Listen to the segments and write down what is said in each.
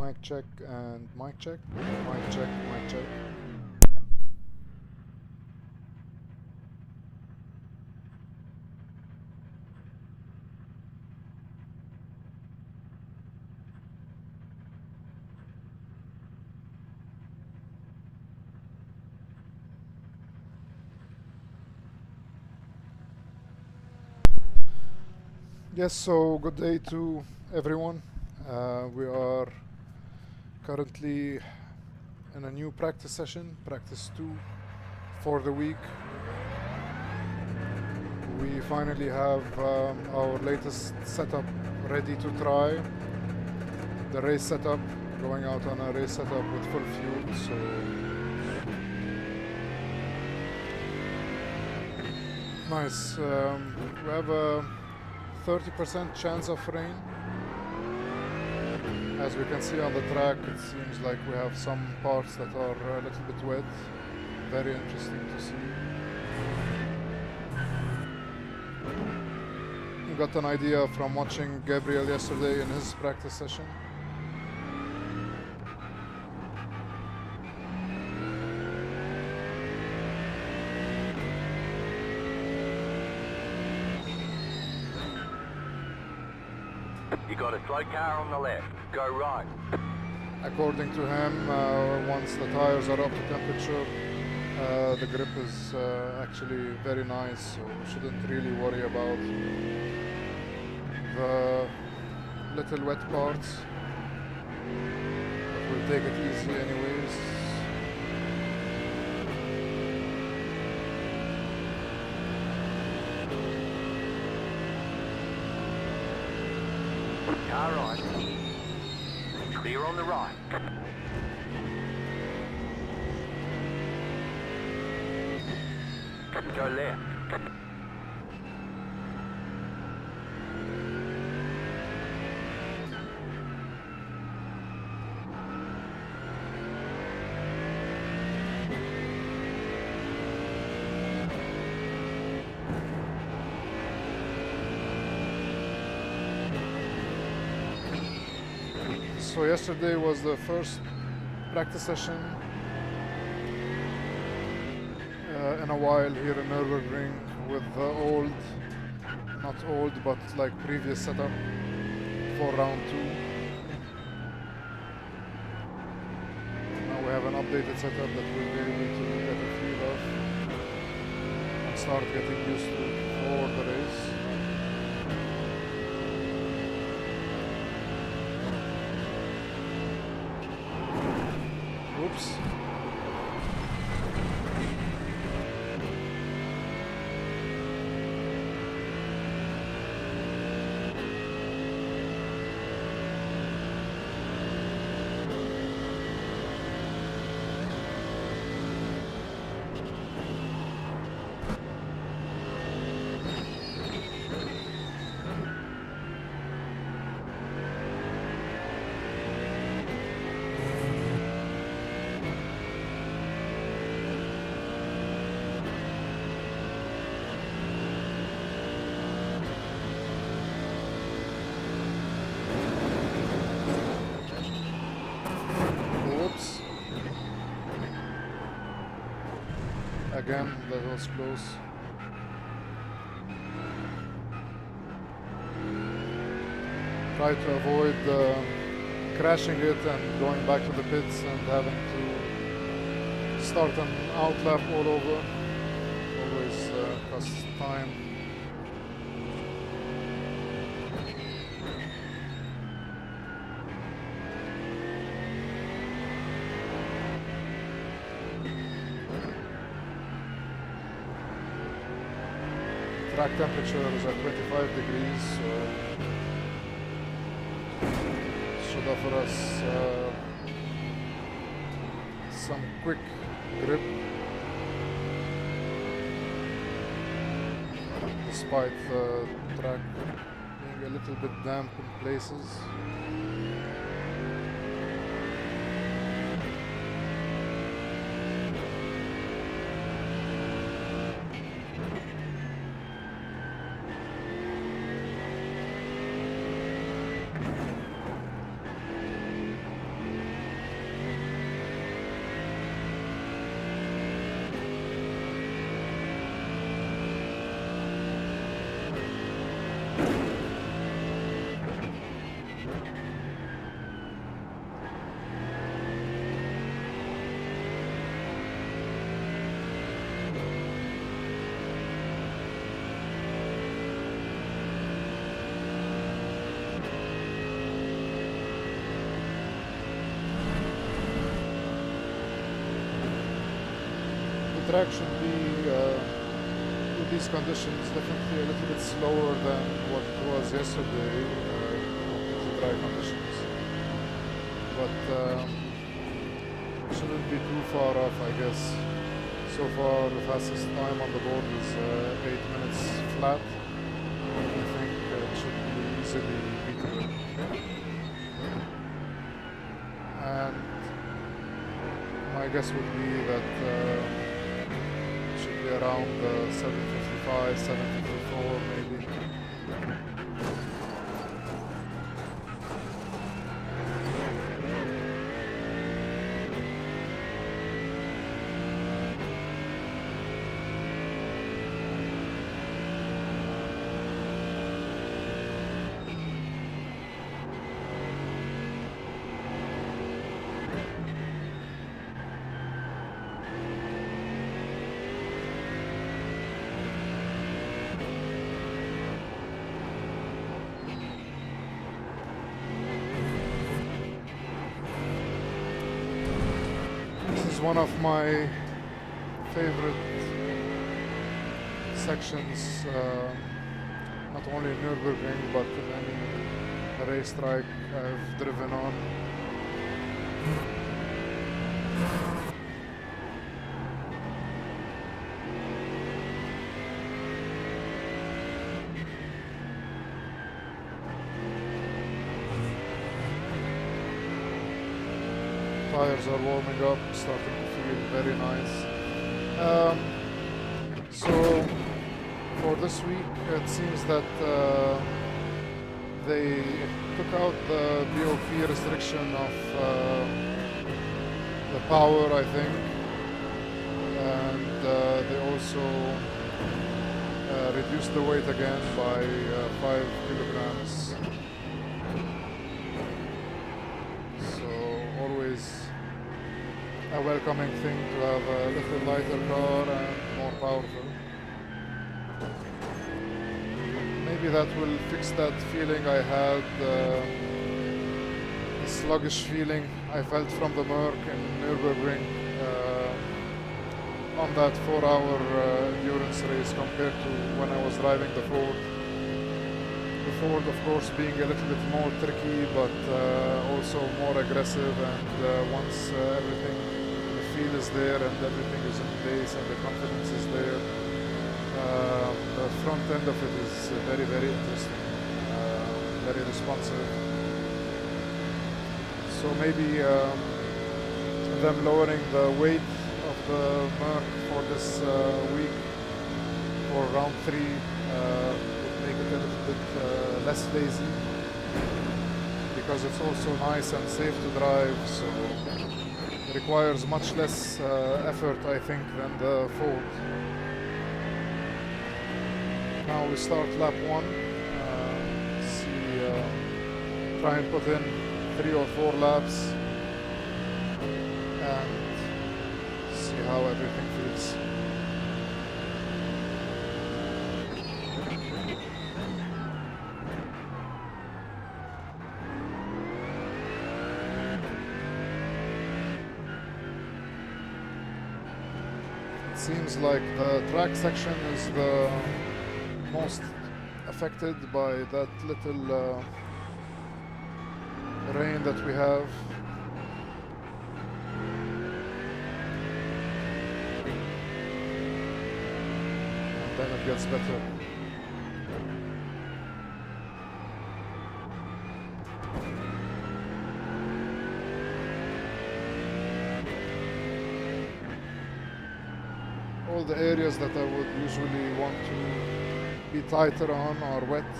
Mic check and mic check. Mic check, mic check. Yes, so good day to everyone. We are currently in a new practice session, practice 2 for the week. We finally have our latest setup ready to try. The race setup, going out on a race setup with full fuel, so nice. We have a 30% chance of rain. As we can see on the track, it seems like we have some parts that are a little bit wet. Very interesting to see. We got an idea from watching Gabriel yesterday in his practice session. You got a slow car on the left. Go right. According to him, once the tires are up to temperature, the grip is actually very nice, so we shouldn't really worry about the little wet parts. But we'll take it easy anyways. Car right. Clear on the right. Go left. So yesterday was the first practice session in a while here in Nurburgring with the old, not old, but like previous setup for round 2. Now we have an updated setup that we'll be able to get a feel of and start getting used to for the race. Oops. Again, that was close. Try to avoid crashing it and going back to the pits and having to start an outlap all over. Always costs time. Track temperature is at 25 degrees, so should offer us some quick grip despite the track being a little bit damp in places. track should be, with these conditions, definitely a little bit slower than what it was yesterday, with the dry conditions. But shouldn't be too far off, I guess. So far, the fastest time on the board is 8 minutes flat. I think it should be easily beatable. And my guess would be that it should be around 7:55, 7:54 maybe. One of my favorite sections, not only in Nurburgring but in any racetrack I've driven on. Tires are warming up, starting to feel very nice. So for this week, it seems that they took out the BOP restriction of the power, I think, and they also reduced the weight again by 5 kilograms. A welcoming thing to have a little lighter car and more powerful. Maybe that will fix that feeling I had, the sluggish feeling I felt from the Merc in Nurburgring on that 4-hour endurance race compared to when I was driving the Ford. The Ford, of course, being a little bit more tricky, but also more aggressive, and once everything feel is there and everything is in place and the confidence is there, the front end of it is very, very interesting, very responsive. So maybe them lowering the weight of the Merc for this week for round 3 would make it a little bit less lazy, because it's also nice and safe to drive, so requires much less effort, I think, than the Ford. Now we start lap 1. Try and put in 3 or 4 laps and see how everything feels. Seems like the track section is the most affected by that little rain that we have. And then it gets better. All the areas that I would usually want to be tighter on are wet,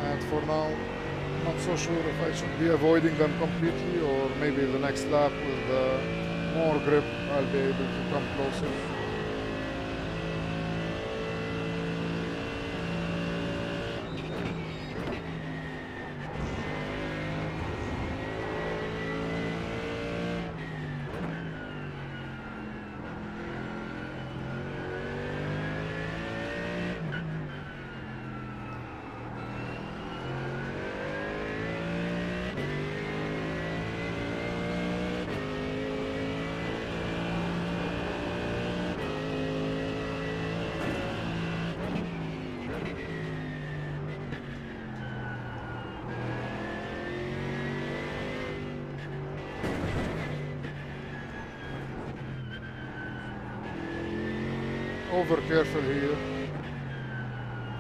and for now I'm not so sure if I should be avoiding them completely, or maybe the next lap with more grip I'll be able to come closer. over careful here,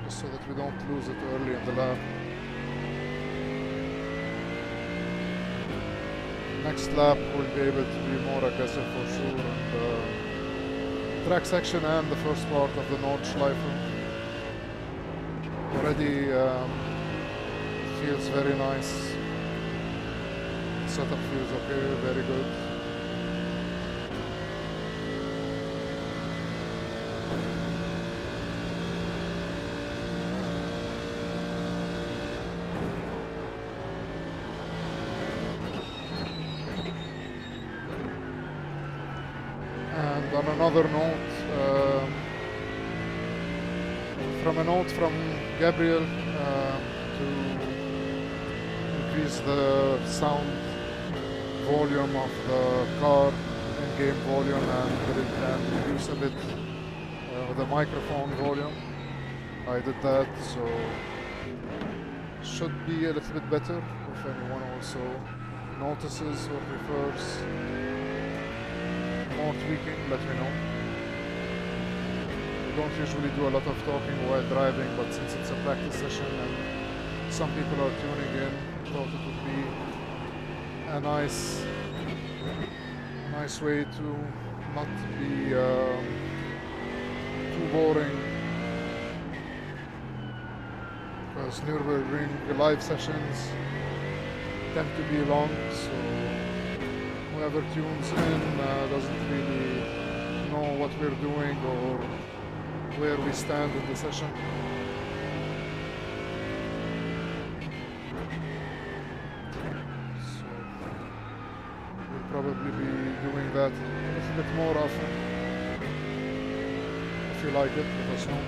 just so that we don't lose it early in the lap. Next lap we'll be able to be more aggressive for sure in the track section and the first part of the Nordschleife. Already feels very nice. Setup feels okay, very good. And on another note, from a note from Gabriel to increase the sound volume of the car, in-game volume, and reduce a bit the microphone volume. I did that, so should be a little bit better. If anyone also notices or prefers more tweaking, let me know. We don't usually do a lot of talking while driving, but since it's a practice session and some people are tuning in, I thought it would be a nice way to not be too boring, because Nurburgring live sessions tend to be long, so whoever tunes in doesn't really know what we're doing or where we stand in the session. So we'll probably be doing that a little bit more often. If you like it, let us know.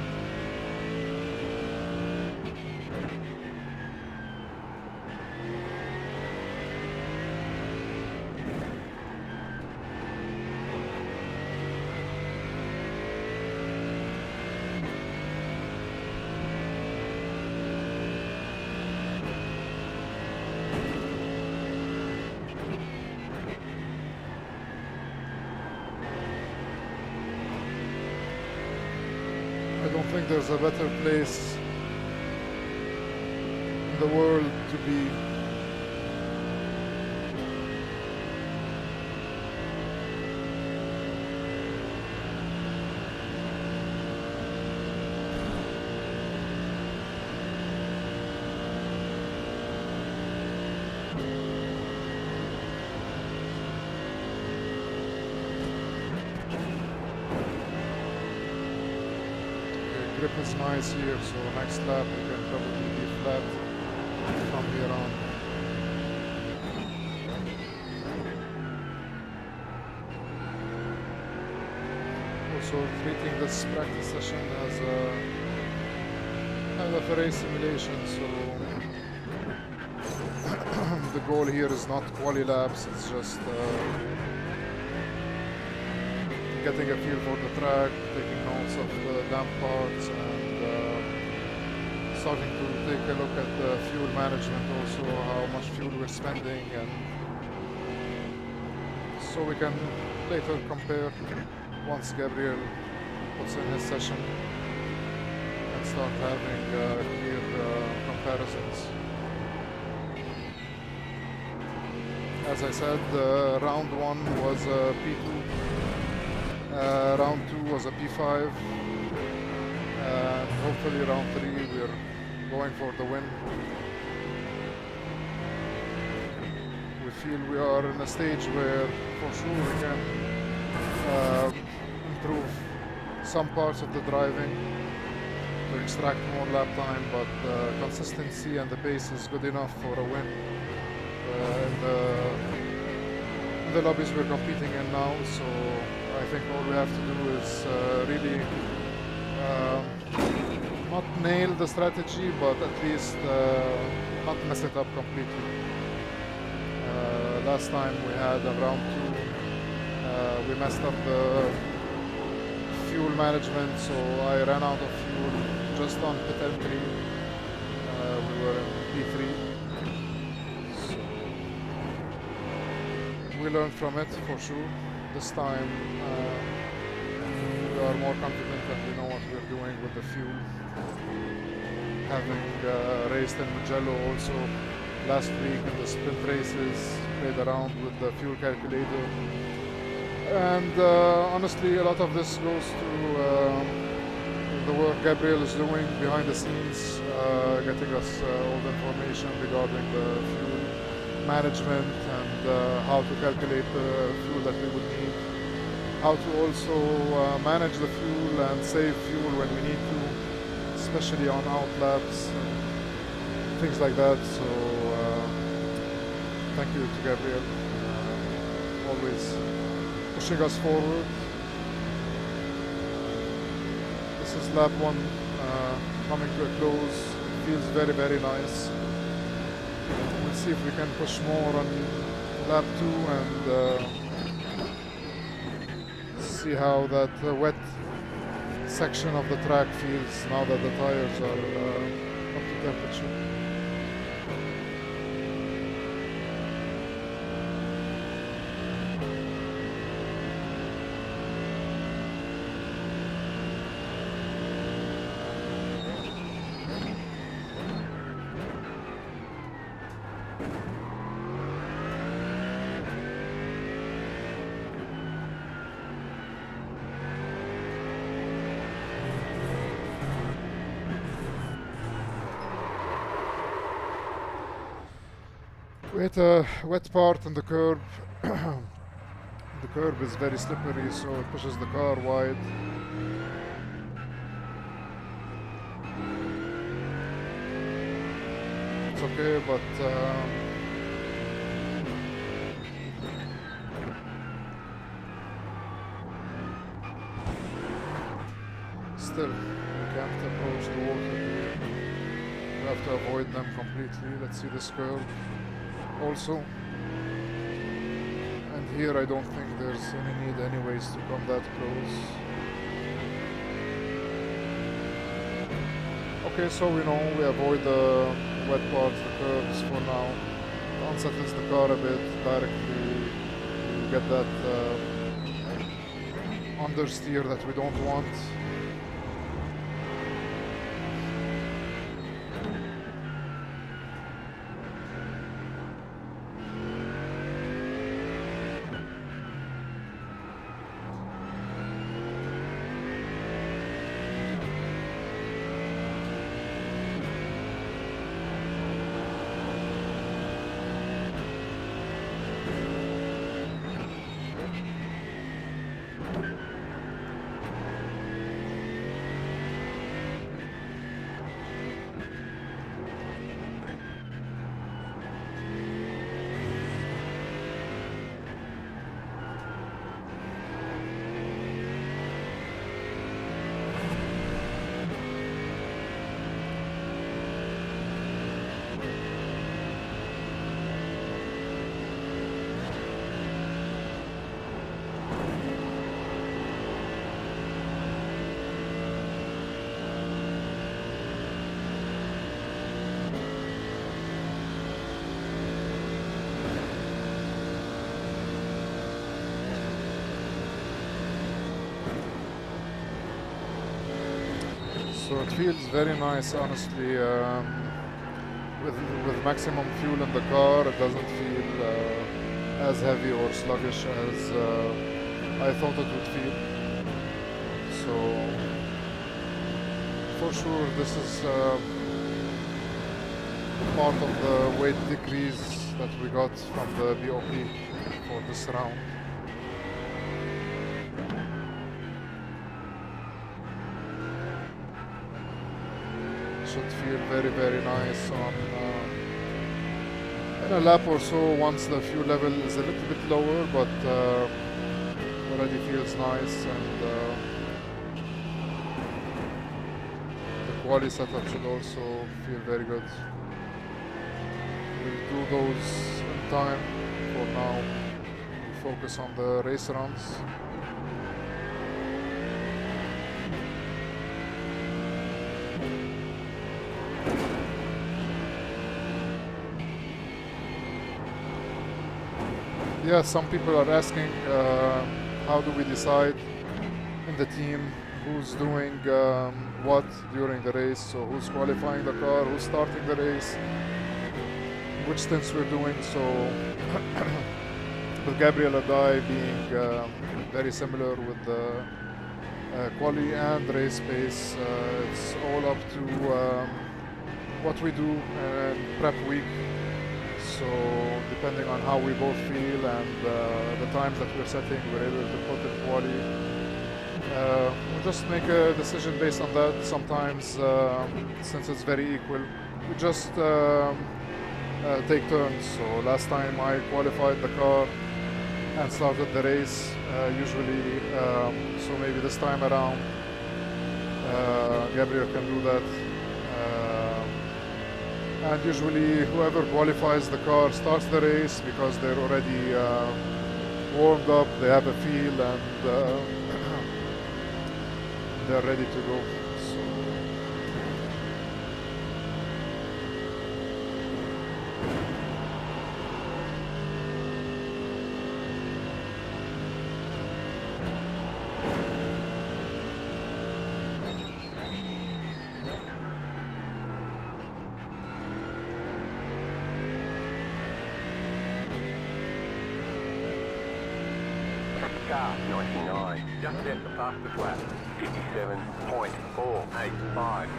I don't think there's a better place in the world to be. Grip is nice here, so next lap we can probably be flat from here on. Also treating this practice session as a kind of a race simulation, so the goal here is not quali laps, it's just getting a feel for the track, taking notes of the damp parts, and starting to take a look at the fuel management also, how much fuel we're spending, and so we can later compare once Gabriel puts in his session and start having clear comparisons. As I said, round 1 was a P2. Round 2 was a P5, and hopefully round 3 we're going for the win. We feel we are in a stage where for sure we can improve some parts of the driving to extract more lap time, but consistency and the pace is good enough for a win. In the lobbies we're competing in now, so I think all we have to do is really not nail the strategy, but at least not mess it up completely. Last time we had a round 2, we messed up the fuel management, so I ran out of fuel just on pit entry. We were in P3. We learned from it for sure. This time we we are more confident and we know what we're doing with the fuel. Having raced in Mugello also last week in the sprint races, played around with the fuel calculator, and honestly a lot of this goes to the work Gabriel is doing behind the scenes, getting us all the information regarding the fuel management and how to calculate the fuel that we would need, how to also manage the fuel and save fuel when we need to, especially on out laps and things like that. So thank you to Gabriel, always pushing us forward. This is lap 1 coming to a close. It feels very, very nice. We'll see if we can push more on lap 2 and see how that wet section of the track feels now that the tires are up to temperature. We hit a wet part in the curb. The curb is very slippery, so it pushes the car wide. It's okay, but still, we can't approach the water here. We have to avoid them completely. Let's see this curve also. And here I don't think there's any need anyways to come that close. Okay, so we know we avoid the wet parts, the curves for now. It unsettles the car a bit directly. We get that understeer that we don't want. So it feels very nice, honestly. With maximum fuel in the car, it doesn't feel as heavy or sluggish as I thought it would feel. So for sure, this is part of the weight decrease that we got from the BOP for this round. Should feel very, very nice on in a lap or so once the fuel level is a little bit lower, but already feels nice, and the quali setup should also feel very good. We'll do those in time. For now, focus on the race runs. Yeah, some people are asking how do we decide in the team, who's doing what during the race. So who's qualifying the car, who's starting the race, which stints we're doing. So with Gabriel and I being very similar with the quali and race pace, it's all up to what we do in prep week. So depending on how we both feel and the times that we're setting, we're able to put in quali. We'll just make a decision based on that. Sometimes, since it's very equal, we just take turns. So last time I qualified the car and started the race, usually, so maybe this time around, Gabriel can do that. And usually whoever qualifies the car starts the race because they're already warmed up, they have a feel, and they're ready to go. So Car 99, just set the fastest lap, 57.485.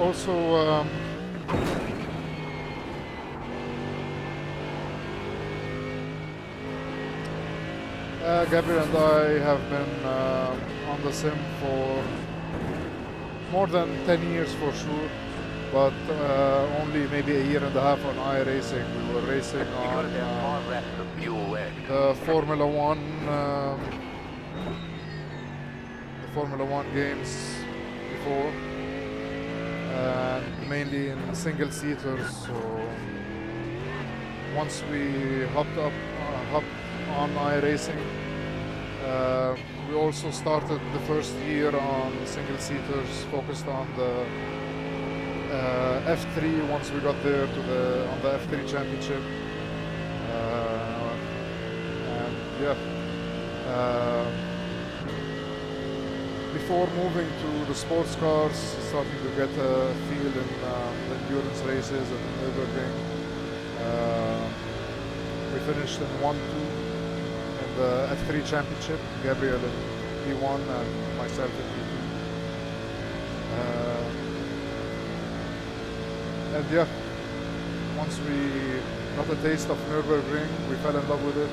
also, Gabriel and I have been on the sim for more than 10 years for sure, but only maybe a year and a half on iRacing. We were racing on the Formula One games before, and mainly in single seaters. So once we hopped on iRacing, we also started the first year on single seaters, focused on the F3. Once we got there to on the F3 championship, and yeah. Before moving to the sports cars, starting to get a feel in the endurance races and the Nurburgring. We finished in 1-2 in the F3 championship, Gabriel in P1 and myself in P2. And yeah, once we got a taste of Nurburgring, we fell in love with it.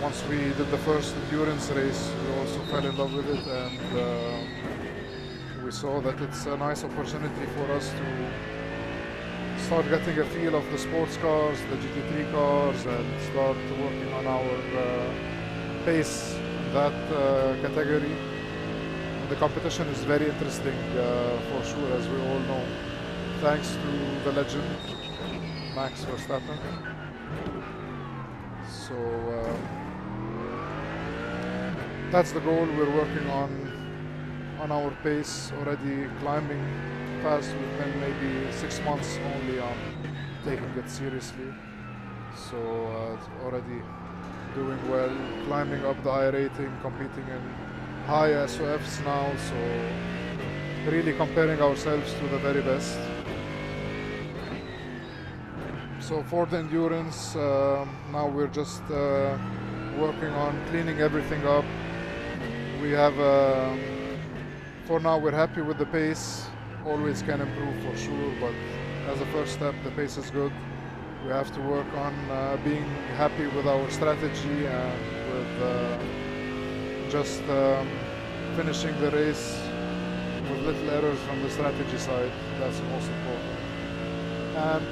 Once we did the first endurance race, we also fell in love with it, and we saw that it's a nice opportunity for us to start getting a feel of the sports cars, the GT3 cars, and start working on our pace in that category. The competition is very interesting for sure, as we all know, thanks to the legend Max Verstappen. So that's the goal. We're working on our pace, already climbing fast. We've been maybe 6 months only on taking it seriously. So it's already doing well, climbing up the I rating, competing in high SOFs now. So really comparing ourselves to the very best. So for the endurance, now we're just working on cleaning everything up. We have, for now we're happy with the pace. Always can improve for sure, but as a first step, the pace is good. We have to work on being happy with our strategy and with just finishing the race with little errors from the strategy side. That's the most important. And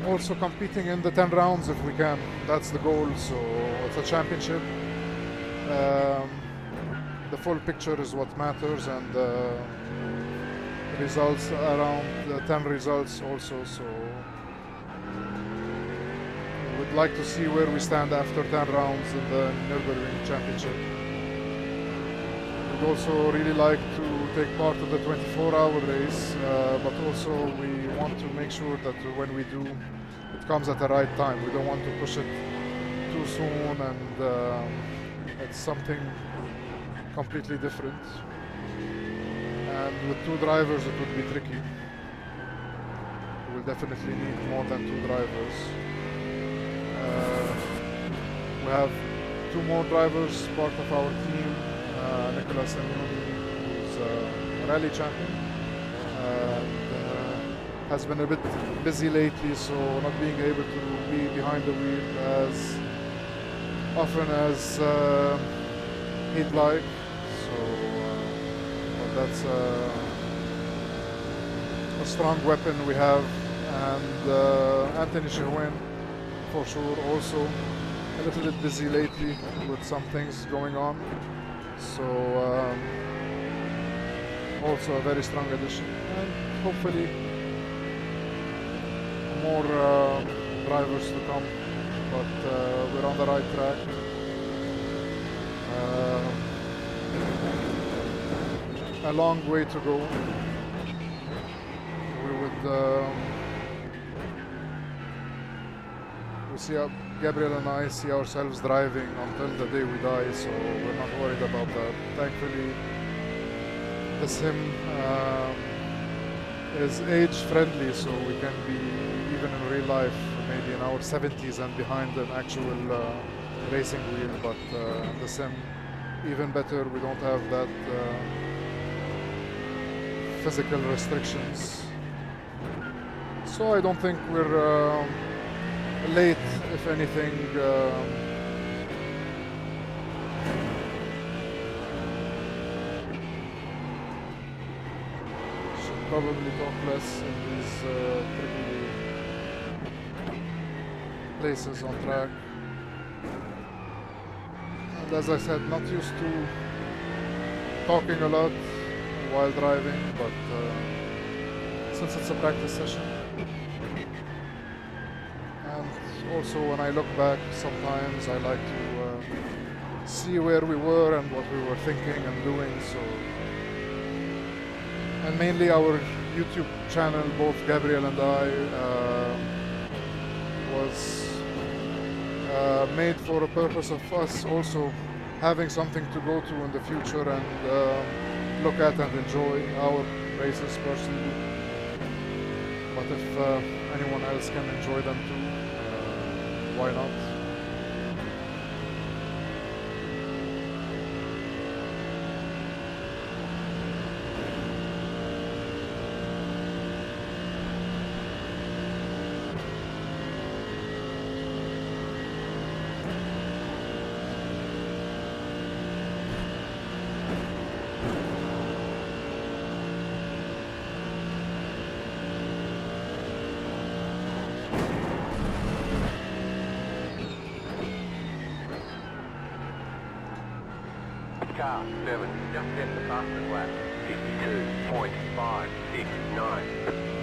also competing in the 10 rounds if we can. That's the goal. So it's a championship. The full picture is what matters, and results around the 10 results also. So we'd like to see where we stand after 10 rounds in the Nurburgring championship. We'd also really like to take part of the 24-hour race, but also we want to make sure that when we do, it comes at the right time. We don't want to push it too soon, and it's something completely different. And with two drivers, it would be tricky. We'll definitely need more than two drivers. We have two more drivers, part of our team. Nicolas Amioni, who's a rally champion, and has been a bit busy lately, so not being able to be behind the wheel as often as he'd like. So, but that's a strong weapon we have, and Anthony Chirwin, for sure, also a little bit busy lately with some things going on. So also a very strong addition, and hopefully more drivers to come, but we're on the right track. A long way to go. We see Gabriel and I see ourselves driving until the day we die, so we're not worried about that. Thankfully, the sim is age-friendly, so we can be, even in real life, maybe in our 70s and behind an actual racing wheel, but the sim, even better, we don't have that physical restrictions. So I don't think we're late, if anything. Should probably talk less in these tricky places on track. And as I said, not used to talking a lot while driving, but since it's a practice session. Also, when I look back, sometimes I like to see where we were and what we were thinking and doing. So, and mainly our YouTube channel, both Gabriel and I, was made for a purpose of us also having something to go to in the future and look at and enjoy our races personally. But if anyone else can enjoy them too, why not? Car 7, just set the fastest lap, 52.569.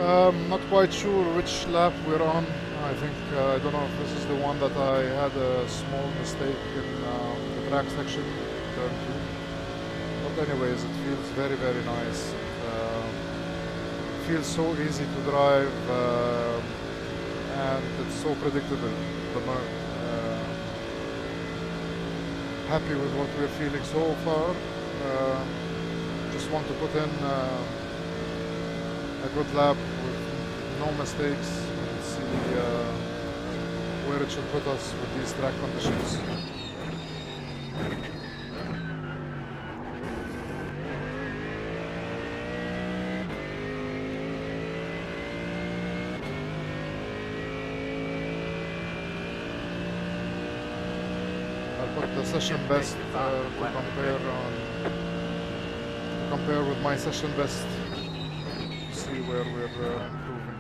Not quite sure which lap we're on. I think, I don't know if this is the one that I had a small mistake in the track section, turn 2. But anyways, it feels very, very nice. It feels so easy to drive, and it's so predictable. Happy with what we're feeling so far. Just want to put in a good lap with no mistakes and see where it should put us with these track conditions. I'll put the session best to compare with my session best. See where we're improving.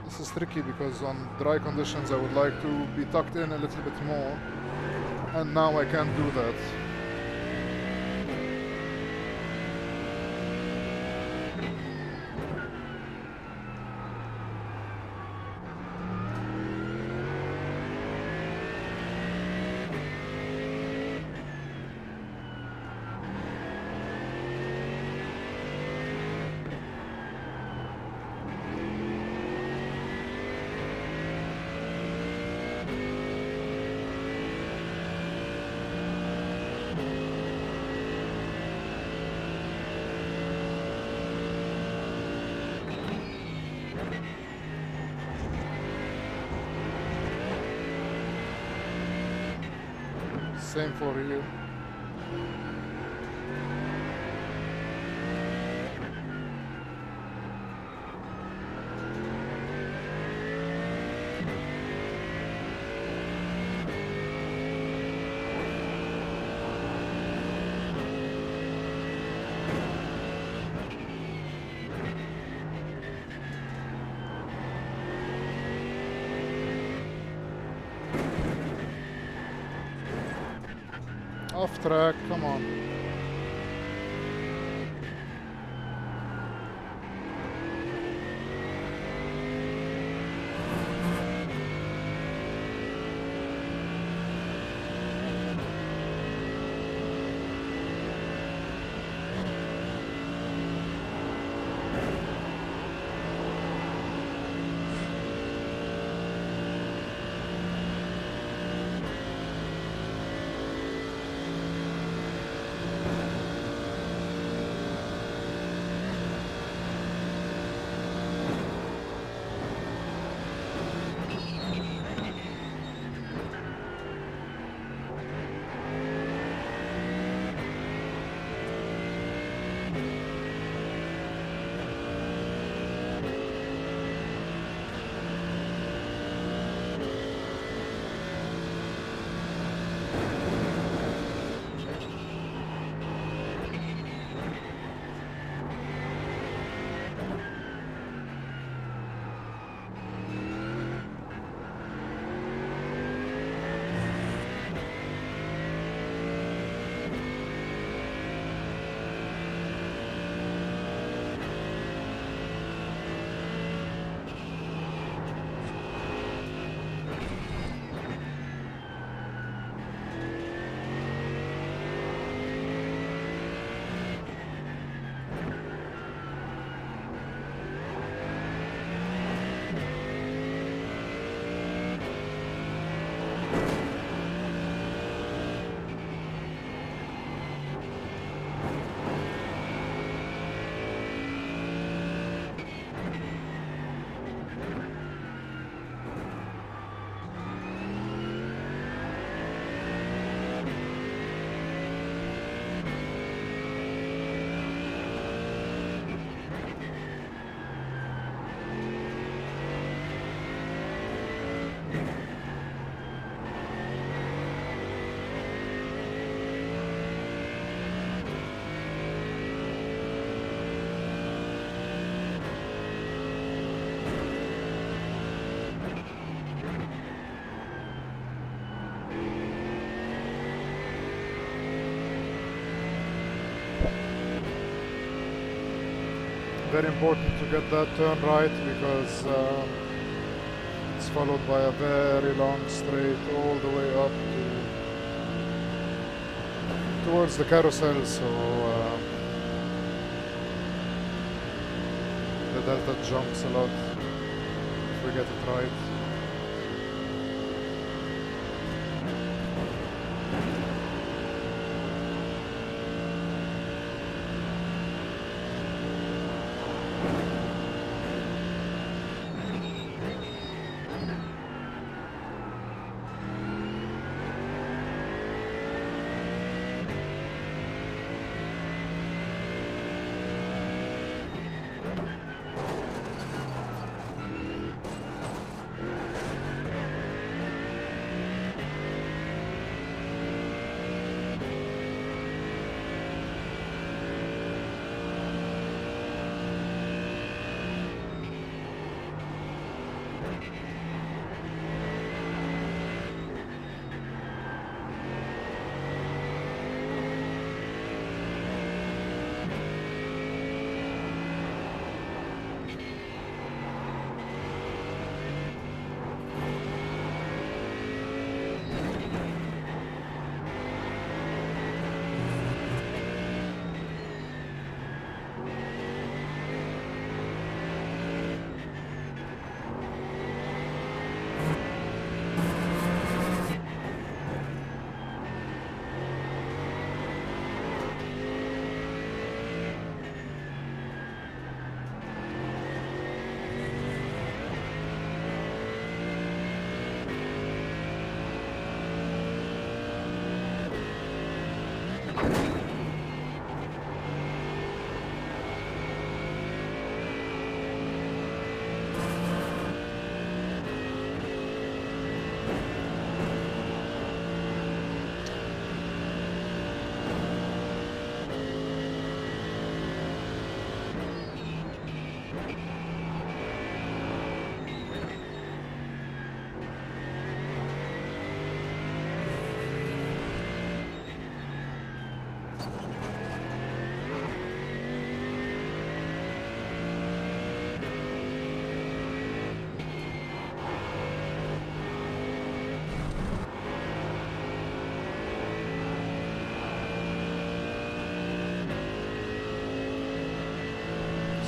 This is tricky because on dry conditions I would like to be tucked in a little bit more, and now I can't do that. Same for you. Off track, come on. very important to get that turn right because it's followed by a very long straight all the way up towards the carousel, so the delta jumps a lot if we get it right.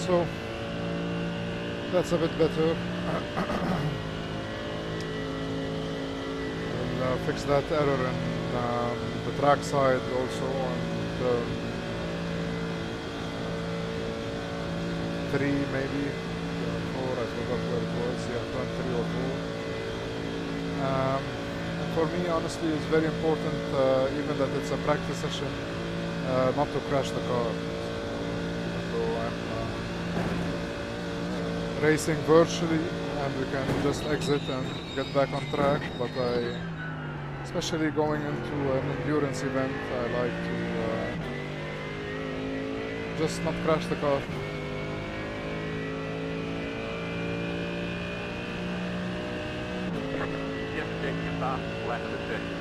So that's a bit better. We'll fix that error in the track side also on turn 3 maybe, turn 4, I forgot where it was, yeah, turn 3 or 4. And for me honestly it's very important, even that it's a practice session, not to crash the car. Racing virtually and we can just exit and get back on track, but especially going into an endurance event, I like to just not crash the car. Just check your fast lap of the session.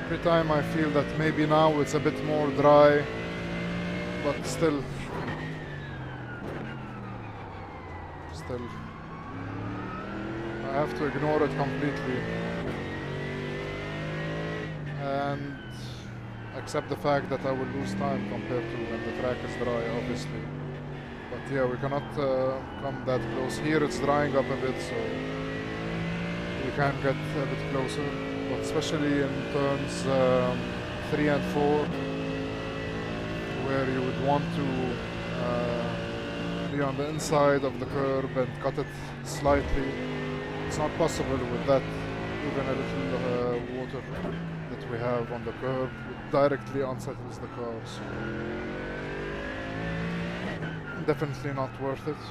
Every time I feel that maybe now it's a bit more dry, but still I have to ignore it completely and accept the fact that I will lose time compared to when the track is dry, obviously. But yeah, we cannot come that close. Here it's drying up a bit, so we can get a bit closer. But especially in turns 3 and 4, where you would want to be on the inside of the curb and cut it slightly. It's not possible with that, even a little water that we have on the curb. It directly unsettles the car, so definitely not worth it.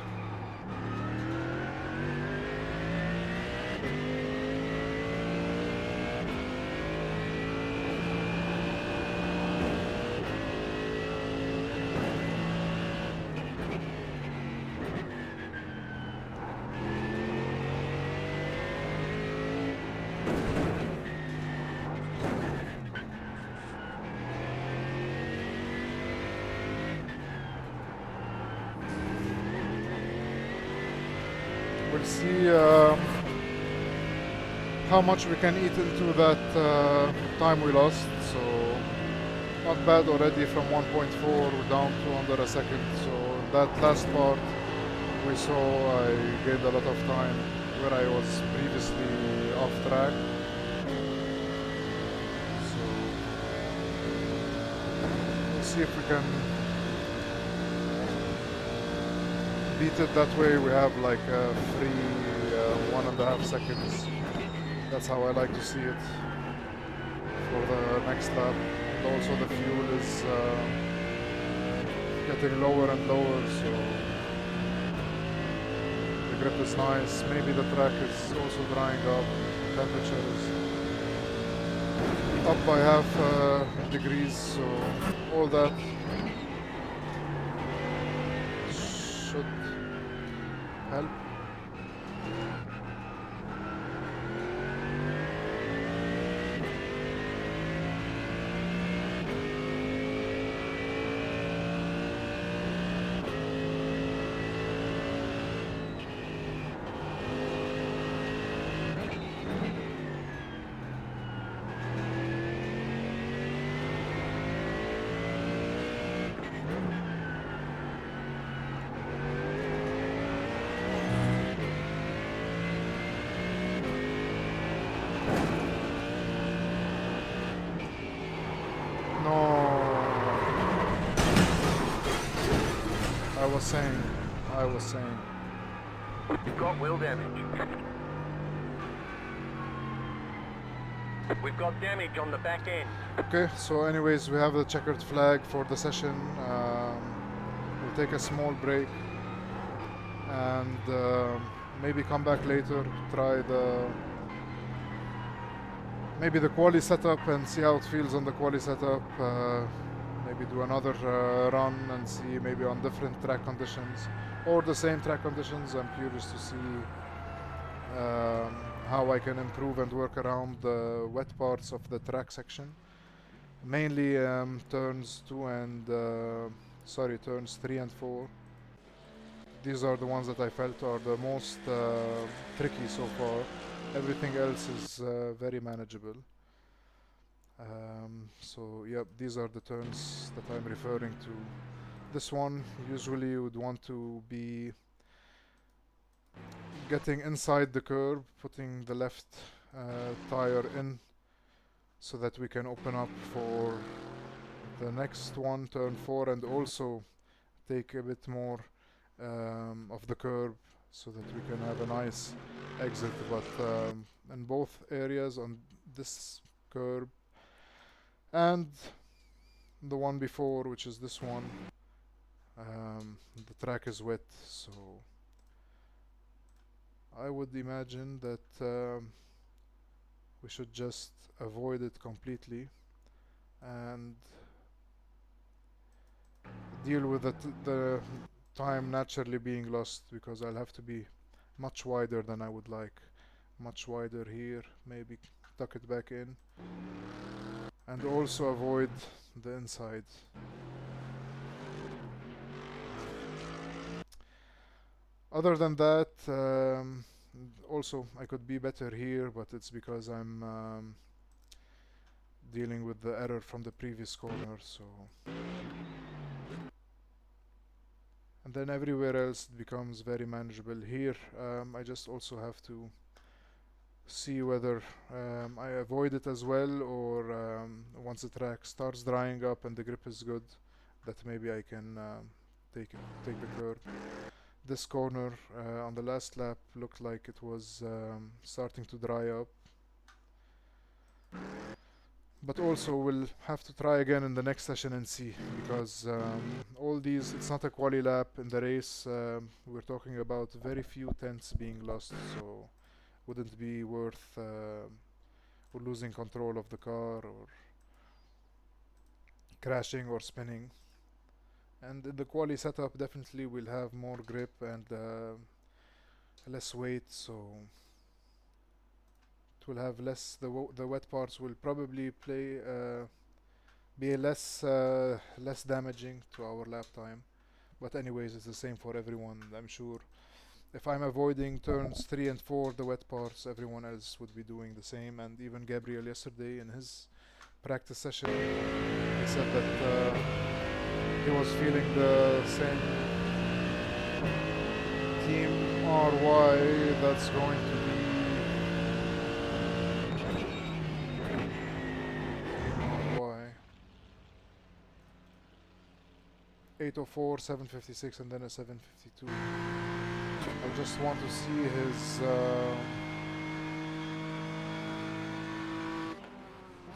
we'll see how much we can eat into that time we lost. So not bad already. From 1.4 we're down to under a second. So that last part we saw I gained a lot of time where I was previously off track. So we'll see if we can beat it that way. We have like a free 1.5 seconds. That's how I like to see it for the next lap. And also the fuel is getting lower and lower, so the grip is nice. Maybe the track is also drying up. Temperature is up by half degrees, so all that should help. I was saying. You've got wheel damage. We've got damage on the back end. Okay, so anyways, we have the checkered flag for the session. We'll take a small break and maybe come back later, try maybe the quali setup and see how it feels on the quali setup. Maybe do another run and see maybe on different track conditions or the same track conditions. I'm curious to see how I can improve and work around the wet parts of the track section. Mainly turns 3 and 4. These are the ones that I felt are the most tricky so far. Everything else is very manageable. So yep, these are the turns that I'm referring to. This one usually you would want to be getting inside the curb, putting the left tire in so that we can open up for the next one, turn 4, and also take a bit more of the curb so that we can have a nice exit. But in both areas, on this curb and the one before, which is this one, the track is wet, so I would imagine that we should just avoid it completely and deal with the time naturally being lost, because I'll have to be much wider than I would like. Much wider here, maybe tuck it back in, and also avoid the inside. Other than that, also I could be better here, but it's because I'm dealing with the error from the previous corner. So, and then everywhere else it becomes very manageable. Here I just also have to see whether I avoid it as well, or once the track starts drying up and the grip is good, that maybe I can take the curb. This corner on the last lap looked like it was starting to dry up, but also we'll have to try again in the next session and see, because all these, it's not a quali lap in the race. We're talking about very few tenths being lost, so wouldn't be worth losing control of the car or crashing or spinning. And in the quali setup definitely we'll have more grip and less weight, so it will have less, the wet parts will probably be less damaging to our lap time. But anyways, it's the same for everyone, I'm sure. if I'm avoiding turns 3 and 4, the wet parts, everyone else would be doing the same. And even Gabriel yesterday in his practice session, he said that he was feeling the same. Team RY, that's going to be RY 804, 756, and then a 752. I just want to see his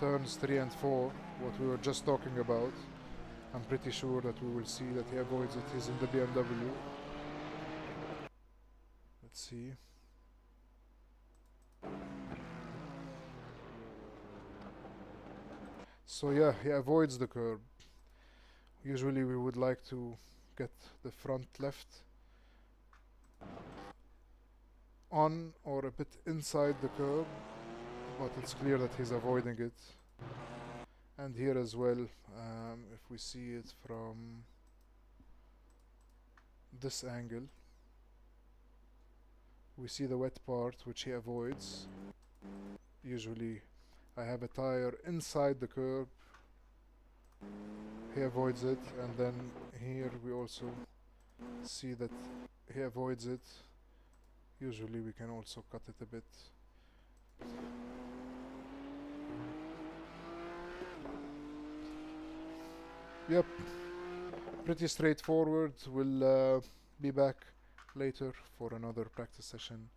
turns 3 and 4, what we were just talking about. I'm pretty sure that we will see that he avoids it. He's in the BMW. Let's see. So yeah, he avoids the curb. Usually we would like to get the front left on or a bit inside the curb, but it's clear that he's avoiding it. And here as well, if we see it from this angle, we see the wet part which he avoids. Usually I have a tire inside the curb, he avoids it, and then here we also see that he avoids it. Usually we can also cut it a bit. Yep, pretty straightforward. We'll be back later for another practice session.